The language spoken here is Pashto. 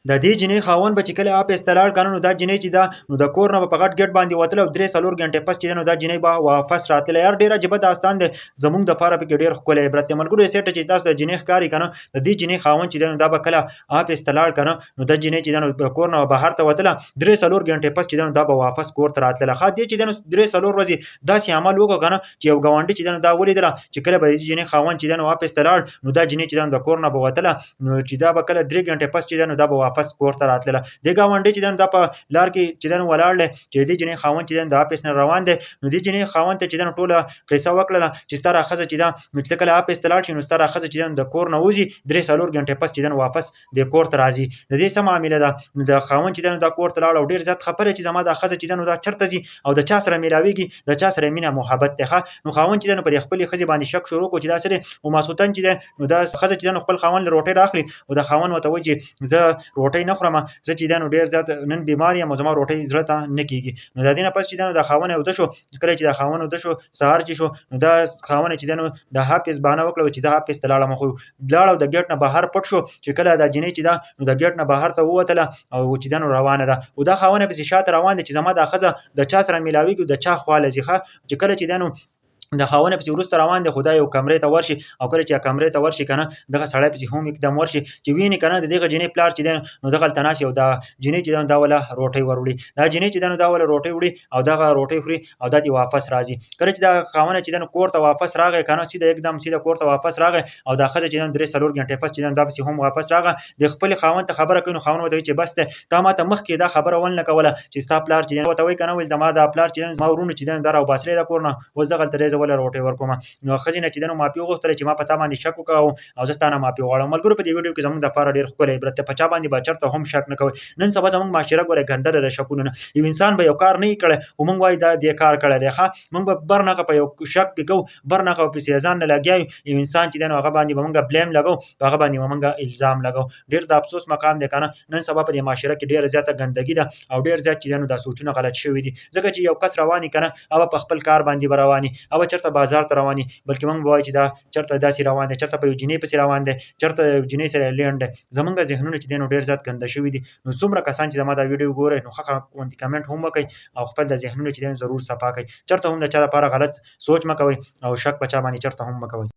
د دې جینۍ خاوند به چې کله اپ استلاړ کنه نو دا جینۍ چې دا نو د کور نه په غټ ګټ باندې وتله او 3 غنټې پس چې نو دا جینۍ به واپس راتله. یار ډیره جبه داستان دی زمونږ د فاره په ډیر خپل عبرت دی ملګرو. سیټ چې تاسو د جینۍ ښکاری کنه د دې جینۍ خاوند چې دا به کله اپ استلاړ کنه نو د جینۍ چې دا کور نه بهر ته وتله 3 غنټې پس چې دا به واپس کور ته راتله. خا دې چې دا 3 ورځې داسې عمل وکړ کنه چې یو غونډي چې دا ولیدله چې کله به دې جینۍ خاوند چې دا واپس استلاړ نو دا جینۍ چې دا کور نه به وتله نو چې دا به کله 3 غنټې پس چې دا به واپس کور ته راتله. د گاونډي چې دا په لار کې چې دا ولاړ چې دې جنې خاوند چې دا اپس نه روان دي نو دې جنې خاوند ته چې دا ټوله قصه وکړه چې ستاره خزه چې دا نو چې کله اپس تلاړ شي نو ستاره خزه چې د کور نه وځي 3 غنټې پس چې دا واپس د کور ته راځي. د دې سم معاملې ده د خاوند چې دا کور ته لاړ او ډیر زیات خبره چې زما د خزه چې دا چرته زی او د چا سره میلاویږي د چا سره مینه محبت ته نو خاوند چې دا پر خپل خزه باندې شک شروع کو چې دا سره او ماسوتن چې نو دا خزه چې خپل خاوند روټي راخلي او د خاوند وته وځي زه روټي نه خورم زه چې دا نو ډیر زیات نن بیمار یم زما روټي زړه ته نه کیږي. نو د دې نه پس چې دا خاوند او د شو کله چې دا خاوند او د شو سهار چې شو نو دا خاوند چې دا د حافظ باندې وکړو چې دا حافظ تلاړه مخو لاړو د ګټ نه بهر پټ شو چې کله دا جنې چې دا نو د ګټ نه بهر ته ووتله او چې دا روانه ده او دا خاوند په شاته روان دي چې زما د خزه د چا سره میلاویږي د چا خواله زیخه چې کله چې دا نو د خاونه په ورسته روان دي خدای یو کمرې ته ورشي او کله چې کمرې ته ورشي کنه دغه سړی په هم اقدام ورشي چې ویني کنه دغه جنې پلار چې نو دغه تناسي او دا جنې چې دا ولا روټي وروړي دا جنې چې دا ولا روټي وړي او دغه روټي خوري او د دې واپس راځي. کله چې دا خاونه چې دا کور ته واپس راغی کنه سیده اقدام سیده کور ته واپس راغی او دا خزه چې 3 غنټې پس چې دا په هم واپس راغی د خپل خاون ته خبره کوي. خاون وته چې بس ته تا ماته مخ کې دا خبره ول نه کوله چې ستا پلار چې وته وای کنه ول دا ما دا پلار چې ما ورونه چې دا راو باسلې دا کورنه وز دغه ترې ولا روټي ورکوم نو خزینه چې دنو ماپی غوښتل چې ما پتا باندې شک وکاو او زستانه ماپی غواړم. ملګرو په دې ویډیو کې زموږ د فار ډیر خپل عبرت په چا باندې بچرته هم شک نه کوي. نن سبا زموږ معاشره ګوره ګنده ده شکونه نه یو انسان به یو کار نه کړي او موږ وای دا دې کار کړي دی ښه موږ به برنه په یو شک پکو برنه په سیزان نه لګیایو یو انسان چې دنو هغه باندې موږ بلیم لګو هغه باندې موږ الزام لګو. ډیر د افسوس مقام دی کنه نن سبا په دې معاشره کې ډیر زیاته ګندګي ده او ډیر زیات چې دنو د سوچونه غلط شوی دي ځکه چې یو کس رواني کنه او په خپل کار باندې رواني او چرته بازار ته رواني بلکې موږ وای چې دا چرته داسې روان دي چرته په یو جنې پسې روان دي چرته یو جنې سره لیند زمونږ ذهنونه چې دینو ډیر زیات ګنده شوی دي. نو څومره کسان چې زما دا ویډیو ګوري نو خخ کوم کمنټ هم وکړي او خپل د ذهنونه چې دین ضرور صفا کړئ چرته هم د چا لپاره غلط سوچ مکوئ او شک په چا باندې چرته هم مکوئ.